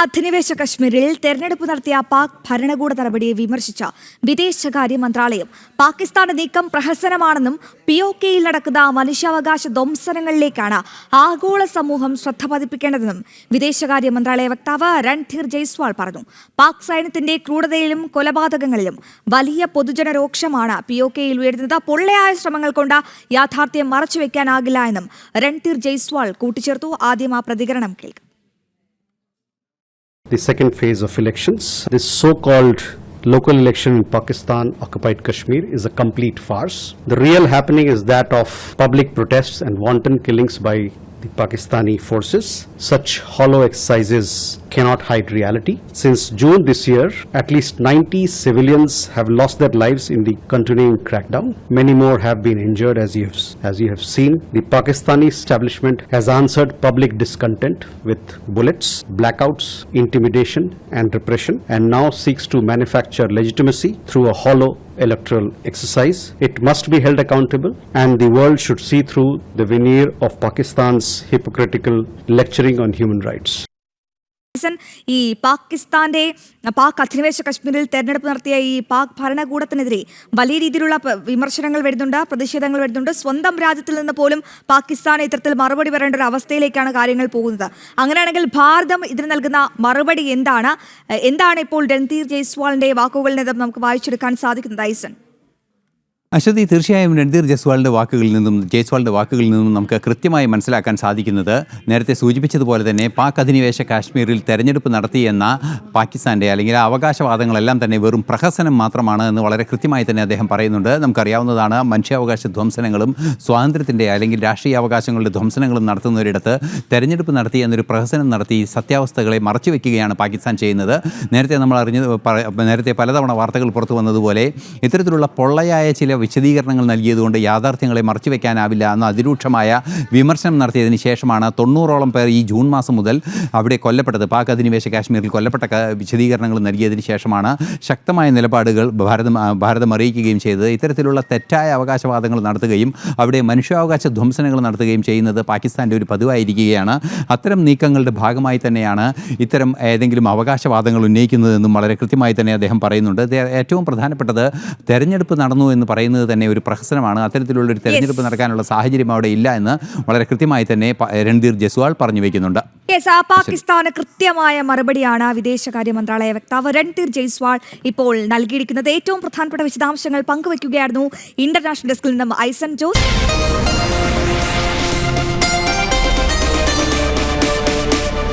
അധിനിവേശ കശ്മീരിൽ തെരഞ്ഞെടുപ്പ് നടത്തിയ പാക് ഭരണകൂട നടപടിയെ വിമർശിച്ച വിദേശകാര്യ മന്ത്രാലയം പാകിസ്ഥാന്റെ നീക്കം പ്രഹസനമാണെന്നും POKയിൽ നടക്കുന്ന മനുഷ്യാവകാശ ധ്വംസനങ്ങളിലേക്കാണ് ആഗോള സമൂഹം ശ്രദ്ധ പതിപ്പിക്കേണ്ടതെന്നും വിദേശകാര്യ മന്ത്രാലയ വക്താവ് രൺധീർ ജയ്സ്വാൾ പറഞ്ഞു. പാക് സൈന്യത്തിന്റെ ക്രൂരതയിലും കൊലപാതകങ്ങളിലും വലിയ പൊതുജനരോക്ഷമാണ് POKയിൽ ഉയരുന്നത്. പൊള്ളയായ ശ്രമങ്ങൾ കൊണ്ട് യാഥാർത്ഥ്യം മറച്ചുവെക്കാനാകില്ല എന്നും രൺധീർ ജയ്സ്വാൾ കൂട്ടിച്ചേർത്തു. ആദ്യം ആ പ്രതികരണം കേൾക്കാം. The second phase of elections, this so-called local election in Pakistan occupied Kashmir is a complete farce. The real happening is that of public protests and wanton killings by the Pakistani forces. Such hollow exercises cannot hide reality. Since June this year, at least 90 civilians have lost their lives in the continuing crackdown. Many more have been injured, as you have seen. The Pakistani establishment has answered public discontent with bullets, blackouts, intimidation and repression, and now seeks to manufacture legitimacy through a hollow electoral exercise. It must be held accountable, and the world should see through the veneer of Pakistan's hypocritical lecturing on human rights. ഈ പാക് അധിനിവേശ കശ്മീരിൽ തെരഞ്ഞെടുപ്പ് നടത്തിയ ഈ പാക് ഭരണകൂടത്തിനെതിരെ വലിയ രീതിയിലുള്ള വിമർശനങ്ങൾ വരുന്നുണ്ട്, പ്രതിഷേധങ്ങൾ വരുന്നുണ്ട്. സ്വന്തം രാജ്യത്തിൽ നിന്ന് പോലും പാകിസ്ഥാൻ ഇത്തരത്തിൽ മറുപടി പറയേണ്ട ഒരു അവസ്ഥയിലേക്കാണ് കാര്യങ്ങൾ പോകുന്നത്. അങ്ങനെയാണെങ്കിൽ ഭാരതം ഇതിന് നൽകുന്ന മറുപടി എന്താണ് ഇപ്പോൾ രൺധീർ ജയ്സ്വാളിന്റെ വാക്കുകളിൽ നിന്ന് നമുക്ക് വായിച്ചെടുക്കാൻ സാധിക്കുന്നത്? ഐസൻ, അശ്വതി, തീർച്ചയായും രൺധീർ ജയ്സ്വാളിൻ്റെ വാക്കുകളിൽ നിന്നും നമുക്ക് കൃത്യമായി മനസ്സിലാക്കാൻ സാധിക്കുന്നത്, നേരത്തെ സൂചിപ്പിച്ചതുപോലെ തന്നെ പാക് അധിനിവേശ കാശ്മീരിൽ തെരഞ്ഞെടുപ്പ് നടത്തിയെന്ന പാകിസ്ഥാൻ്റെ അല്ലെങ്കിൽ അവകാശവാദങ്ങളെല്ലാം തന്നെ വെറും പ്രഹസനം മാത്രമാണ് എന്ന് വളരെ കൃത്യമായി തന്നെ അദ്ദേഹം പറയുന്നുണ്ട്. നമുക്കറിയാവുന്നതാണ്, മനുഷ്യാവകാശ ധ്വംസനങ്ങളും സ്വാതന്ത്ര്യത്തിൻ്റെ അല്ലെങ്കിൽ രാഷ്ട്രീയ അവകാശങ്ങളുടെ ധ്വംസനങ്ങളും നടത്തുന്നവരിടത്ത് തെരഞ്ഞെടുപ്പ് നടത്തി എന്നൊരു പ്രഹസനം നടത്തി സത്യാവസ്ഥകളെ മറച്ചുവെക്കുകയാണ് പാകിസ്ഥാൻ ചെയ്യുന്നത്. നേരത്തെ പലതവണ വാർത്തകൾ പുറത്തു വന്നതുപോലെ ഇത്തരത്തിലുള്ള പൊള്ളയായ ചില വിശദീകരണങ്ങൾ നൽകിയതുകൊണ്ട് യാഥാർത്ഥ്യങ്ങളെ മറച്ചുവെക്കാനാവില്ല എന്ന അതിരൂക്ഷമായ വിമർശനം നടത്തിയതിന് ശേഷമാണ് 90ഓളം പേർ ഈ ജൂൺ മാസം മുതൽ അവിടെ കൊല്ലപ്പെട്ടത്. പാക് അധിനിവേശ കാശ്മീരിൽ കൊല്ലപ്പെട്ട വിശദീകരണങ്ങൾ നൽകിയതിന് ശേഷമാണ് ശക്തമായ നിലപാടുകൾ ഭാരതം അറിയിക്കുകയും ചെയ്തത്. ഇത്തരത്തിലുള്ള തെറ്റായ അവകാശവാദങ്ങൾ നടത്തുകയും അവിടെ മനുഷ്യാവകാശ ധ്വംസനങ്ങൾ നടത്തുകയും ചെയ്യുന്നത് പാകിസ്ഥാൻ്റെ ഒരു പതിവായിരിക്കുകയാണ്. അത്തരം നീക്കങ്ങളുടെ ഭാഗമായി തന്നെയാണ് ഇത്തരം ഏതെങ്കിലും അവകാശവാദങ്ങൾ ഉന്നയിക്കുന്നതെന്നും വളരെ കൃത്യമായി തന്നെ അദ്ദേഹം പറയുന്നുണ്ട്. ഏറ്റവും പ്രധാനപ്പെട്ടത്, തെരഞ്ഞെടുപ്പ് നടന്നു എന്ന് പറയുന്നത് തന്നെ ഒരു പ്രഹസനമാണ്. അത്തരത്തിലുള്ളൊരു തെരഞ്ഞെടുപ്പ് നടക്കാനുള്ള സാഹചര്യം അവിടെ ഇല്ല എന്ന് വളരെ കൃത്യമായി തന്നെ രൺധീർ ജയ്സ്വാൾ പറഞ്ഞു വയ്ക്കുന്നുണ്ട്. പാകിസ്ഥാന് കൃത്യമായ മറുപടിയാണ് വിദേശകാര്യ മന്ത്രാലയ വക്താവ് രൺധീർ ജയ്സ്വാൾ ഇപ്പോൾ നൽകിയിരിക്കുന്നത്. ഏറ്റവും പ്രധാനപ്പെട്ട വിശദാംശങ്ങൾ പങ്കുവയ്ക്കുകയായിരുന്നു ഇന്റർനാഷണൽ ഡെസ്കിൽ നിന്നും ഐസൻ ജോസ്.